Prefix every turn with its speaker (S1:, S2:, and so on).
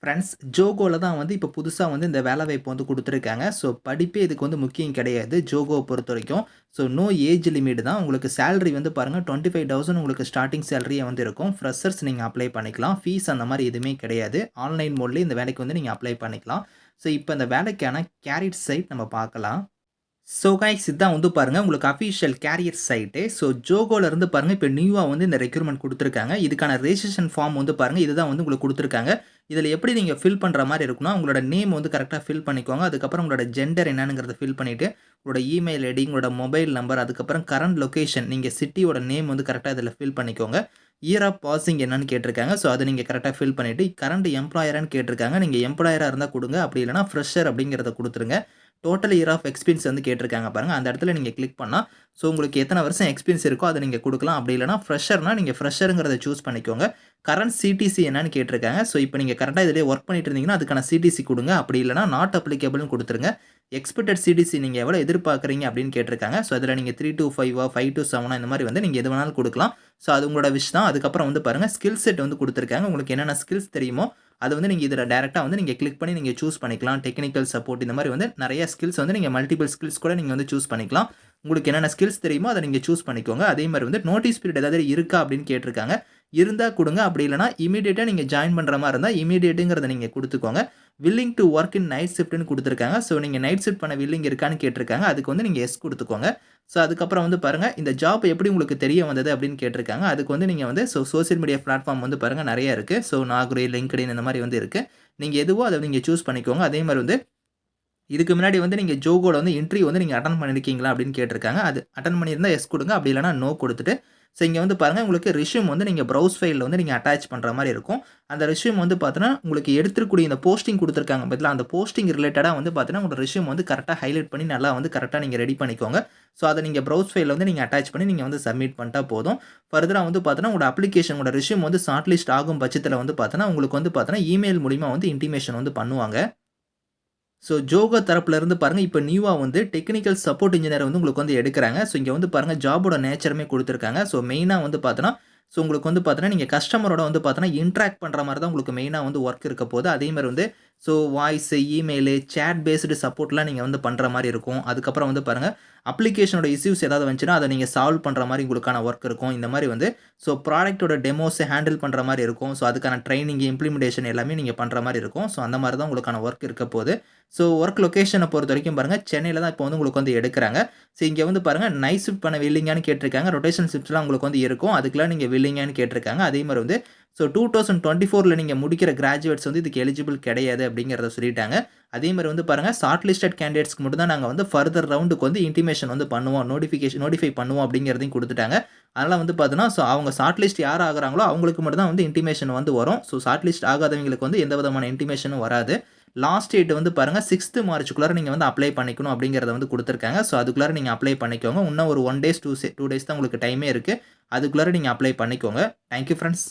S1: Friends ஜோகோல தான் வந்து இப்போ புதுசா வந்து இந்த வேலைவாய்ப்பு வந்து குடுத்துருக்காங்க. ஸோ படிப்பே இதுக்கு வந்து முக்கியம் கிடையாது. ஜோகோவ பொறுத்தவரைக்கும். ஸோ நோ ஏஜ் லிமிட் தான். உங்களுக்கு சேலரி வந்து பாருங்க 25,000 உங்களுக்கு ஸ்டார்ட்டிங் சேலரியா வந்து இருக்கும். ஃப்ரெஷர்ஸ் நீங்க அப்ளை பண்ணிக்கலாம். ஃபீஸ் அந்த மாரி எதுவுமே கிடையாது. ஆன்லைன் மோட்லயே இந்த வேலைக்கு வந்து நீங்க அப்ளை பண்ணிக்கலாம். ஸோ இப்போ இந்த வேலைக்கான கேரியர் சைட் நம்ம பார்க்கலாம். ஸோ கைஸ் இதான் வந்து பாருங்க உங்களுக்கு அஃபிஷியல் கேரியர் சைட்டு. ஸோ ஜோகோல இருந்து பாருங்க இப்போ நியூவா வந்து இந்த ரெக்ரூட்மெண்ட் குடுத்துருக்காங்க. இதுக்கான ரெஜிஸ்ட்ரேஷன் ஃபார்ம் வந்து பாருங்க இதுதான் வந்து உங்களுக்கு குடுத்துருக்காங்க. இதில எப்படி நீங்க ஃபில் பண்ற மாரி இருக்கும்னா, உங்களோட நேம் வந்து கரெக்ட்டா ஃபில் பண்ணிக்கோங்க. அதுக்கப்புறம் உங்களோட ஜெண்டர் என்னங்கிறத ஃபில் பண்ணிட்டு, உங்களோட இமெயில் ஐடி, உங்களோட மொபைல் நம்பர், அதுக்கப்புறம் கரண்ட் லொகேஷன் நீங்க சிட்டியோட நேம் வந்து கரெக்ட்டா இதில ஃபில் பண்ணிக்கோங்க. இயர் ஆஃப் பாசிங் என்னன்னு கேட்டிருக்காங்க. ஸோ அத நீங்க கரெக்ட்டா ஃபில் பண்ணிட்டு, கரண்ட் எம்ப்ளாயரான்னு கேட்டிருக்காங்க. நீங்க எம்ப்ளாயரா இருந்தா குடுங்க. அப்படி இல்லன்னா ஃப்ரெஷர் அப்படிங்கிறத குடுத்துருங்க. டோட்டல் இயர் ஆஃப் எக்ஸ்பீரியன்ஸ் வந்து கேட்டிருக்காங்க பாருங்க. அந்த இடத்துல நீங்க கிளிக் பண்ணா, ஸோ உங்களுக்கு எத்தன வருஷம் எக்ஸ்பீரியன்ஸ் இருக்கோ அத நீங்க குடுக்கலாம். அப்படி இல்லன்னா ஃப்ரெஷர்னா நீங்க ஃப்ரெஷர்ங்கிறத சூஸ் பண்ணிக்கோங்க. கரண்ட் சிடிசி என்னன்னு கேட்டிருக்காங்க. ஸோ இப்போ நீங்க கரெக்ட்டா இதிலேயே வொர்க் பண்ணிட்டு இருந்தீங்கன்னா, அதுக்கான சிடிசி குடுங்க. அப்படி இல்லன்னா நாட் அப்ளிகபிள்னு குடுத்துருங்க. எக்ஸ்பெக்டட் சிடிசி நீங்க எவ்வளோ எதிர்பார்க்குறீங்க அப்படின்னு கேட்டிருக்காங்க. ஸோ அதில நீங்க 3-5 5-7 இந்த மாரி வந்து நீங்க எது வேணாலும் குடுக்கலாம். ஸோ அது உங்களோட விஷ் தான். அதுக்கப்புறம் வந்து பாருங்க ஸ்கில் செட் வந்து குடுத்துருக்காங்க. உங்களுக்கு என்னென்ன ஸ்கில்ஸ் தெரியுமோ, அது வந்து நீங்க இதில டைரக்ட்டா வந்து நீங்க கிளிக் பண்ணி நீங்க சூஸ் பண்ணிக்கலாம். டெக்னிக்கல் சப்போர்ட் இந்த மாரி வந்து நெறைய ஸ்கில்ஸ் வந்து நீங்க மல்டிபிள் ஸ்கில்ஸ் கூட நீங்க வந்து சூஸ் பண்ணிக்கலாம். உங்களுக்கு என்னென்ன ஸ்கில்ஸ் தெரியுமோ அத நீங்க சூஸ் பண்ணிக்கோங்க. அதே மாரி வந்து நோட்டீஸ் பீரியட் ஏதாவது இருக்கா அப்படின்னு கேட்டிருக்காங்க. இருந்தா குடுங்க. அப்படி இல்லன்னா இமிடியேட்டா நீங்க ஜாயின் பண்ற மாரி இருந்தா இமிடியேட்ங்கிறத நீங்க குடுத்துக்கோங்க. Willing to work in night ஷிஃப்ட்ன்னு குடுத்துருக்காங்க. ஸோ நீங்க நைட் ஷிஃப்ட் பண்ண வில்லிங் இருக்கான்னு கேட்டிருக்காங்க. அதுக்கு வந்து நீங்க எஸ் குடுத்துக்கோங்க. ஸோ அதுக்கப்புறம் வந்து பாருங்க, இந்த ஜாப் எப்படி உங்களுக்கு தெரிய வந்தது அப்படின்னு கேட்டிருக்காங்க. அதுக்கு வந்து நீங்க வந்து சோசியல் மீடியா பிளாட்ஃபார்ம் வந்து பாருங்க நெறைய இருக்கு. ஸோ நாக்ரி, லிங்க்டின் இந்த மாரி வந்து இருக்கு. நீங்க எதுவோ அத நீங்க சூஸ் பண்ணிக்கோங்க. அதே மாரி வந்து இதுக்கு முன்னாடி வந்து நீங்க ஜோகோல வந்து இன்டர்வியூ வந்து நீங்க அட்டெண்ட் பண்ணியிருக்கீங்களா அப்படின்னு கேட்டிருக்காங்க. அது அட்டெண்ட் பண்ணியிருந்தா எஸ் குடுங்க. அப்படி இல்லன்னா நோ குடுத்துட்டு, ஸோ இங்க வந்து பாருங்க உங்களுக்கு ரெஸ்யூம் வந்து நீங்க ப்ரௌஸ் ஃபைல்ல வந்து நீங்க அட்டாச் பண்ற மாரி இருக்கும். அந்த ரெஸ்யூம் வந்து பார்த்தீங்கன்னா, உங்களுக்கு எடுத்திருக்கக்கூடிய இந்த போஸ்டிங் குடுத்துருக்காங்க பார்த்தீங்களா, அந்த போஸ்டிங் ரிலேட்டடா வந்து பார்த்தீங்கன்னா, உங்களோட ரெஸ்யூம் வந்து கரெக்ட்டா ஹைலைட் பண்ணி நல்லா வந்து கரெக்ட்டா நீங்க ரெடி பண்ணிக்கோங்க. ஸோ அத நீங்க ப்ரௌஸ் ஃபைல்ல வந்து நீங்க அட்டாச் பண்ணி நீங்க வந்து சப்மிட் பண்ணிட்டா போதும். ஃபர்தரா வந்து பார்த்தீங்கன்னா, உங்களோட அப்ளிகேஷன் உங்களோட ரெஸ்யூம் வந்து ஷார்ட் லிஸ்ட் ஆகும் பட்சத்தில வந்து பார்த்தீங்கன்னா, உங்களுக்கு வந்து பார்த்தீங்கன்னா, இமெயில் மூலியமா வந்து இன்டிமேஷன் வந்து பண்ணுவாங்க. ஸோ ஜோகோ தரப்புல இருந்து பாருங்க, இப்ப நியூவா வந்து டெக்னிக்கல் சப்போர்ட் இன்ஜினியர் வந்து உங்களுக்கு வந்து எடுக்குறாங்க. ஸோ இங்க வந்து பாருங்க ஜாபோட நேச்சருமே குடுத்துருக்காங்க. ஸோ மெயினா வந்து பார்த்தோன்னா, ஸோ உங்களுக்கு வந்து பார்த்தோன்னா, நீங்க கஸ்டமரோட வந்து பார்த்தோன்னா, இன்டராக்ட் பண்ற மாரி தான் உங்களுக்கு மெயினா வந்து வொர்க் இருக்க போது. அதே மாரி வந்து so voice, email, chat based சப்போர்ட்லாம் நீங்க வந்து பண்ற மாரி இருக்கும். அதுக்கப்புறம் வந்து பாருங்க, அப்ளிகேஷனோட இஷ்யூஸ் ஏதாவது வந்துச்சுன்னா, அத நீங்க சால்வ் பண்ற மாரி உங்களுக்கான வொர்க் இருக்கும். இந்த மாரி வந்து ஸோ ப்ராடக்ட்டோட டெமோஸ ஹேண்டில் பண்ற மாரி இருக்கும். ஸோ அதுக்கான ட்ரெய்னிங், இம்ப்ளிமெண்டேஷன் எல்லாமே நீங்க பண்ற மாரி இருக்கும். ஸோ அந்த மாரி தான் உங்களுக்கான வொர்க் இருக்க போது. ஸோ வொர்க் லொகேஷன பொறுத்தவரைக்கும் பாருங்க, சென்னையில தான் இப்போ வந்து உங்களுக்கு வந்து எடுக்குறாங்க. ஸோ இங்க வந்து பாருங்க நைட் ஷிஃப்ட் பண்ண வில்லிங்கான்னு கேட்டிருக்காங்க. ரொட்டேஷன் ஷிஃப்ட்லாம் உங்களுக்கு வந்து இருக்கும். அதுக்கெல்லாம் நீங்க வில்லிங்கான்னு கேட்டிருக்காங்க. அதே மாரி வந்து ஸோ 2024ல நீங்க முடிக்கிற கிராஜுவேட்ஸ் வந்து இதுக்கு எலிஜிபிள் கிடையாது அப்படிங்கிறத சொல்லிட்டாங்க. அதே மாரி வந்து பாருங்க, ஷார்ட் லிஸ்டட் கேண்டிடேட்ஸ்க்கு மட்டும் தான் நாங்க வந்து ஃபர்தர் ரவுண்டுக்கு வந்து இன்டிமேஷன் வந்து பண்ணுவோம். நோட்டிஃபை பண்ணுவோம் அப்படிங்கிறதையும் குடுத்துட்டாங்க. அதனால வந்து பார்த்தீங்கன்னா, ஸோ அவங்க ஷார்ட் லிஸ்ட் யார் ஆகுறாங்களோ அவங்களுக்கு மட்டும் தான் வந்து இன்டிமேஷன் வந்து வரும். ஸோ ஷார்ட் லிஸ்ட் ஆகாதவங்களுக்கு வந்து எந்த விதமான இன்டிமேஷனும் வராது. லாஸ்ட் டேட் வந்து பாருங்க 6த் மார்ச்சுக்குள்ளார நீங்க வந்து அப்ளை பண்ணிக்கணும் அப்படிங்கிறத வந்து குடுத்துருக்காங்க. ஸோ அதுக்குள்ளார நீங்க அப்ளை பண்ணிக்கோங்க. இன்னும் ஒரு 1 டேஸ் 2 டேஸ் தான் உங்களுக்கு டைமே இருக்கு. அதுக்குள்ளார நீங்க அப்ளை பண்ணிக்கோங்க. Thank you friends.